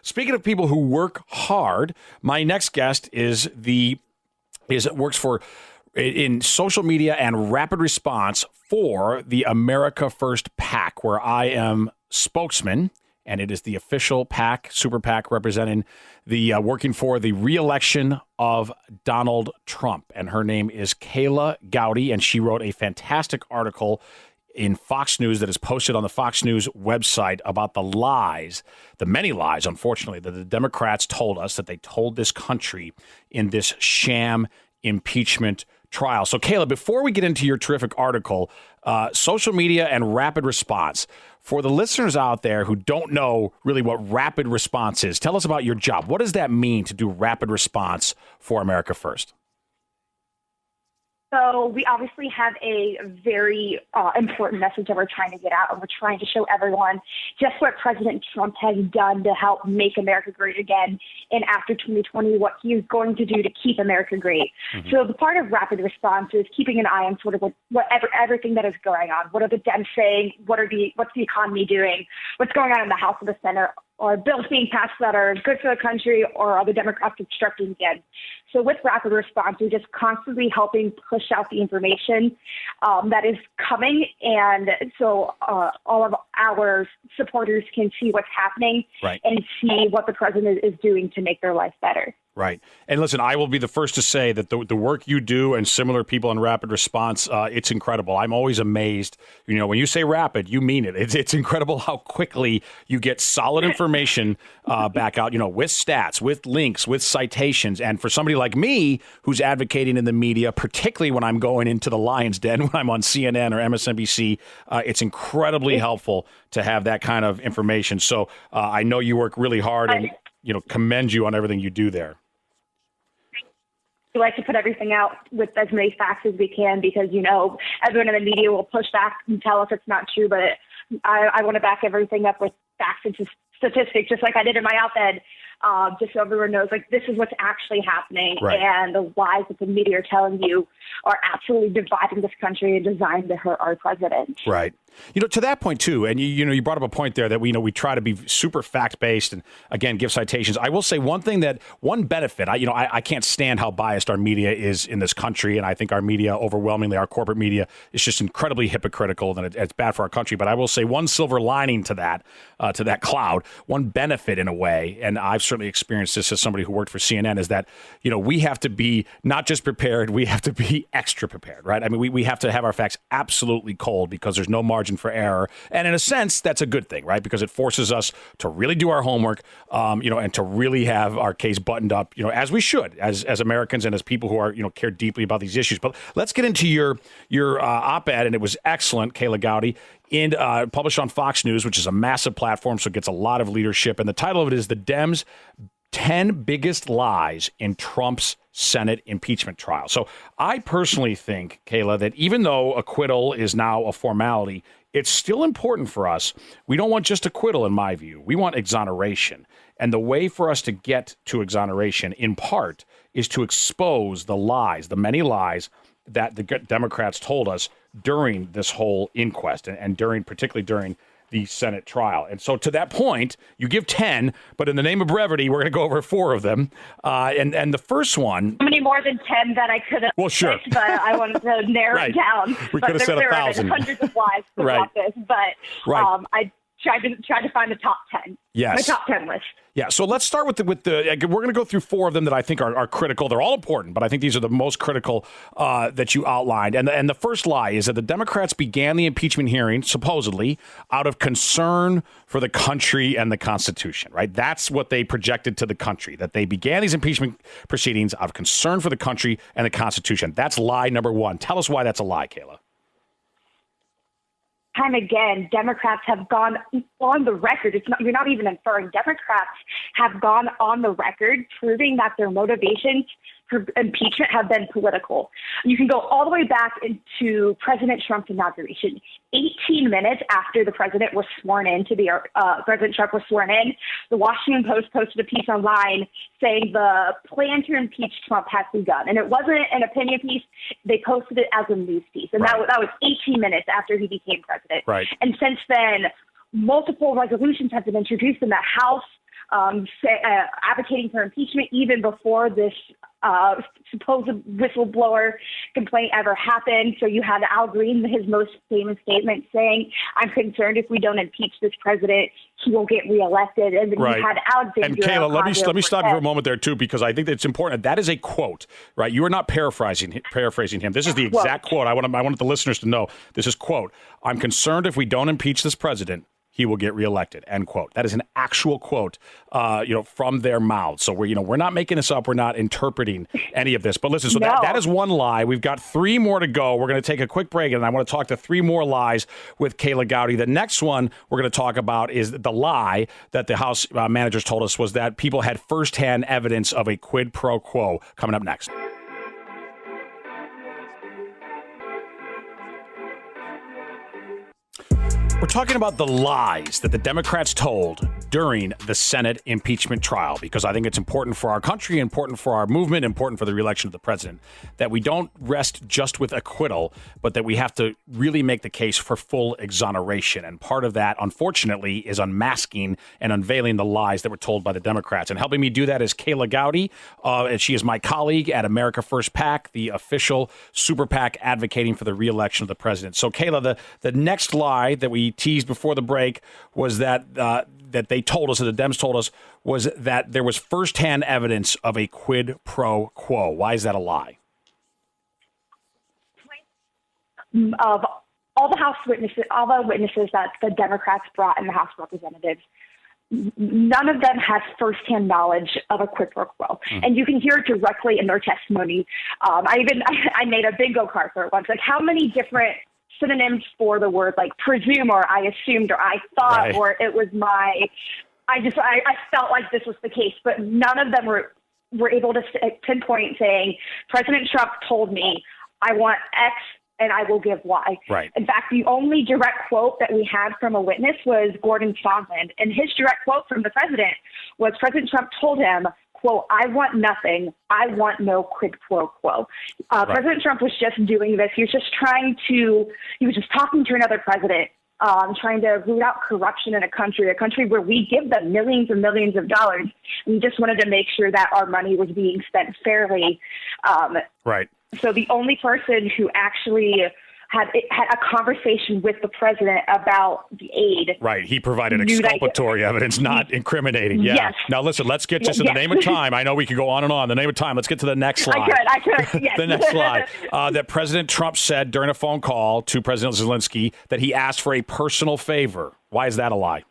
speaking of people who work hard, my next guest works for in social media and rapid response for the America First PAC, where I am spokesman, and it is the official PAC, super PAC, representing the working for the re-election of Donald Trump. And her name is Kayla Gowdy, and she wrote a fantastic article in Fox News that is posted on the Fox News website about the lies, the many lies, unfortunately, that the Democrats told us, that they told this country in this sham impeachment trial. So, Kayla, before we get into your terrific article, social media and rapid response, for the listeners out there who don't know really what rapid response is, tell us about your job. What does that mean to do rapid response for America First? So we obviously have a very important message that we're trying to get out, and we're trying to show everyone just what President Trump has done to help make America great again. And after 2020, what he is going to do to keep America great. Mm-hmm. So the part of rapid response is keeping an eye on sort of everything that is going on. What are the Dems saying? What's the economy doing? What's going on in the House and the Senate? Or bills being passed that are good for the country, or are the Democrats obstructing again? So with rapid response, we're just constantly helping push out the information that is coming. And so all of our supporters can see what's happening, right, and see what the president is doing to make their life better. Right. And listen, I will be the first to say that the work you do and similar people in rapid response, it's incredible. I'm always amazed. You know, when you say rapid, you mean it. It's incredible how quickly you get solid information back out, you know, with stats, with links, with citations. And for somebody like me who's advocating in the media, particularly when I'm going into the lion's den, when I'm on CNN or MSNBC, it's incredibly helpful to have that kind of information. So I know you work really hard and, you know, commend you on everything you do there. We like to put everything out with as many facts as we can because, you know, everyone in the media will push back and tell us it's not true. But I want to back everything up with facts and statistics, just like I did in my op-ed, just so everyone knows, like, this is what's actually happening. Right. And the lies that the media are telling you are absolutely dividing this country and designed to hurt our president. Right. You know, to that point, too, and you brought up a point there that we try to be super fact-based and, again, give citations. I will say one benefit, I can't stand how biased our media is in this country, and I think our media, overwhelmingly, our corporate media, is just incredibly hypocritical, and it's bad for our country. But I will say one silver lining to that cloud, one benefit in a way, and I've certainly experienced this as somebody who worked for CNN, is that, you know, we have to be not just prepared, we have to be extra prepared, right? I mean, we have to have our facts absolutely cold because there's no margin for error. And in a sense, that's a good thing, right? Because it forces us to really do our homework, and to really have our case buttoned up, as we should, as Americans and as people who are, care deeply about these issues. But let's get into your op-ed, and it was excellent, Kayla Gowdy, published on Fox News, which is a massive platform, so it gets a lot of leadership. And the title of it is The Dems' 10 Biggest Lies in Trump's Senate Impeachment Trial. So I personally think, Kayla, that even though acquittal is now a formality, it's still important for us. We don't want just acquittal, in my view. We want exoneration. And the way for us to get to exoneration, in part, is to expose the lies, the many lies that the Democrats told us during this whole inquest and particularly during the Senate trial. And so to that point, you give 10, but in the name of brevity, we're going to go over 4 of them. And the first one... How many more than 10 that I could have picked, but I wanted to narrow it down. We could have said 1,000. There are hundreds of lies about this, but I tried to find the top 10. Yes. My top 10 list. Yeah, so let's start with the. We're going to go through 4 of them that I think are critical. They're all important, but I think these are the most critical that you outlined. And the first lie is that the Democrats began the impeachment hearing, supposedly, out of concern for the country and the Constitution, right? That's what they projected to the country, that they began these impeachment proceedings out of concern for the country and the Constitution. That's lie number 1. Tell us why that's a lie, Kayla. Time again, Democrats have gone on the record. You're not even inferring. Democrats have gone on the record proving that their motivations for impeachment have been political. You can go all the way back into President Trump's inauguration. 18 minutes after the president was sworn in President Trump was sworn in, the Washington Post posted a piece online saying the plan to impeach Trump has begun. And it wasn't an opinion piece. They posted it as a news piece. And that was 18 minutes after he became president. Right. And since then, multiple resolutions have been introduced in the House, advocating for impeachment even before this supposed whistleblower complaint ever happened. So you had Al Green, his most famous statement saying, "I'm concerned if we don't impeach this president, he won't get reelected." And then you had Alexandria. And Kayla, let me stop you for a moment there too, because I think that it's important. That is a quote, right? You are not paraphrasing him. This is the exact quote. I want the listeners to know. This is quote: "I'm concerned if we don't impeach this president, he will get reelected," end quote. That is an actual quote, from their mouths. So we're not making this up. We're not interpreting any of this. But listen, so that is one lie. We've got 3 more to go. We're going to take a quick break, and I want to talk to 3 more lies with Kayla Gowdy. The next one we're going to talk about is the lie that the House managers told us was that people had firsthand evidence of a quid pro quo. Coming up next. We're talking about the lies that the Democrats told during the Senate impeachment trial, because I think it's important for our country, important for our movement, important for the reelection of the president, that we don't rest just with acquittal, but that we have to really make the case for full exoneration. And part of that, unfortunately, is unmasking and unveiling the lies that were told by the Democrats. And helping me do that is Kayla Gowdy, and she is my colleague at America First PAC, the official super PAC advocating for the reelection of the president. So, Kayla, the next lie that we teased before the break was that that they told us, that the Dems told us, was that there was firsthand evidence of a quid pro quo. Why is that a lie? Of all the witnesses that the Democrats brought in the House of Representatives, none of them had firsthand knowledge of a quid pro quo. And you can hear it directly in their testimony. I made a bingo card for it once. Like, how many different synonyms for the word like presume, or I assumed, or I thought, right, or it was I felt like this was the case, but none of them were able to pinpoint saying, President Trump told me I want X and I will give Y. Right. In fact, the only direct quote that we had from a witness was Gordon Sondland. And his direct quote from the president was President Trump told him, quote, "I want nothing. I want no quid pro quo." Right. President Trump was just doing this. He was just talking to another president, trying to root out corruption in a country where we give them millions and millions of dollars. And we just wanted to make sure that our money was being spent fairly. Right. So the only person who actually had a conversation with the president about the aid. Right. He provided exculpatory evidence, not incriminating. Yeah. Yes. Now, listen, let's get just in the name of time. I know we could go on and on. The name of time. Let's get to the next slide. I could. Yes. The next slide. That President Trump said during a phone call to President Zelensky that he asked for a personal favor. Why is that a lie?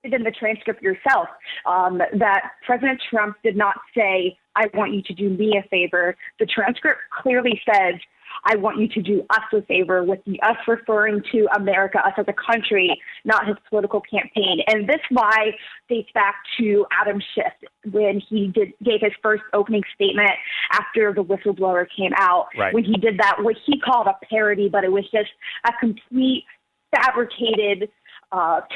In the transcript yourself, that President Trump did not say, "I want you to do me a favor." The transcript clearly says, "I want you to do us a favor," with the us referring to America, us as a country, not his political campaign. And this lie dates back to Adam Schiff when he gave his first opening statement after the whistleblower came out. Right. When he did that, what he called a parody, but it was just a complete fabricated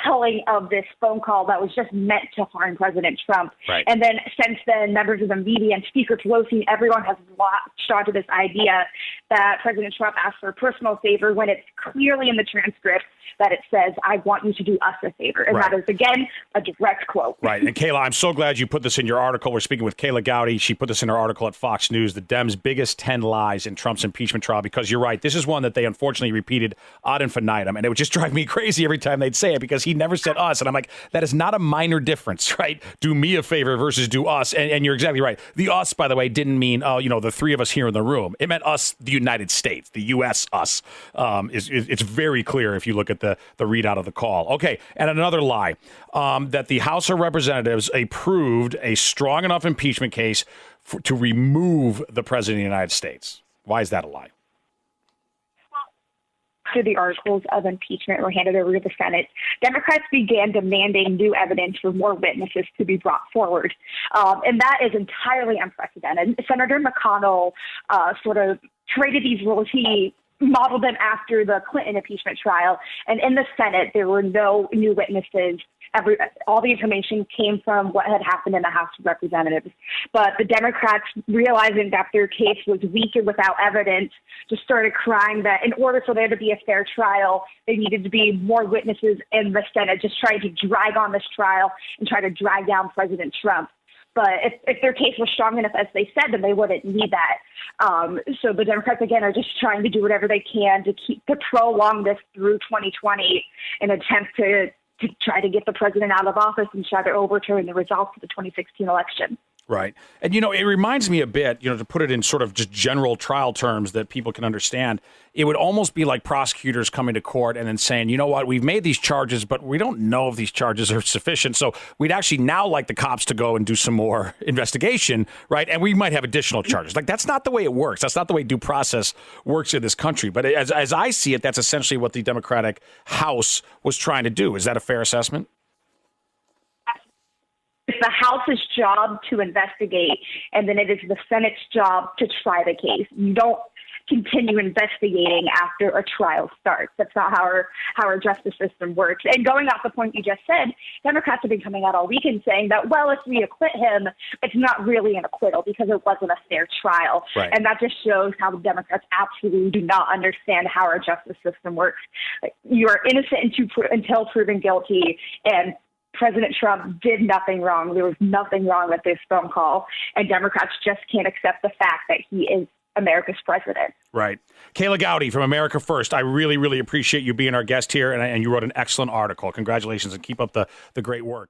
telling of this phone call that was just meant to harm President Trump. Right. And then since then, members of the media and Speaker Pelosi, everyone has latched onto this idea that President Trump asked for a personal favor when it's clearly in the transcript that it says, "I want you to do us a favor." And that is, again, a direct quote. Right. And Kayla, I'm so glad you put this in your article. We're speaking with Kayla Gowdy. She put this in her article at Fox News, the Dems' biggest 10 lies in Trump's impeachment trial, because you're right. This is one that they unfortunately repeated ad infinitum. And it would just drive me crazy every time they'd say it, because he never said us. And I'm like, that is not a minor difference, right? Do me a favor versus do us. And you're exactly right. The us, by the way, didn't mean, the 3 of us here in the room. It meant us, the United States, the U.S. us. It's very clear if you look at the readout of the call. Okay, and another lie, that the House of Representatives approved a strong enough impeachment case to remove the President of the United States. Why is that a lie? After the articles of impeachment were handed over to the Senate, Democrats began demanding new evidence for more witnesses to be brought forward. And that is entirely unprecedented. Senator McConnell sort of created these rules. He modeled them after the Clinton impeachment trial. And in the Senate, there were no new witnesses all the information came from what had happened in the House of Representatives. But the Democrats, realizing that their case was weak and without evidence, just started crying that in order for there to be a fair trial, there needed to be more witnesses in the Senate, just trying to drag on this trial and try to drag down President Trump. But if their case was strong enough, as they said, then they wouldn't need that. So the Democrats, again, are just trying to do whatever they can to prolong this through 2020 in an attempt to try to get the president out of office and try to overturn the results of the 2016 election. Right. And, it reminds me a bit, to put it in sort of just general trial terms that people can understand, it would almost be like prosecutors coming to court and then saying, you know what, we've made these charges, but we don't know if these charges are sufficient. So we'd actually now like the cops to go and do some more investigation, right? And we might have additional charges. Like, that's not the way it works. That's not the way due process works in this country. But as I see it, that's essentially what the Democratic House was trying to do. Is that a fair assessment? It's the House's job to investigate, and then it is the Senate's job to try the case. You don't continue investigating after a trial starts. That's not how our justice system works. And going off the point you just said, Democrats have been coming out all weekend saying that, well, if we acquit him, it's not really an acquittal because it wasn't a fair trial. Right. And that just shows how the Democrats absolutely do not understand how our justice system works. You are innocent until proven guilty, and President Trump did nothing wrong. There was nothing wrong with this phone call, and Democrats just can't accept the fact that he is America's president. Right. Kayla Gowdy from America First, I really, really appreciate you being our guest here, and you wrote an excellent article. Congratulations, and keep up the great work.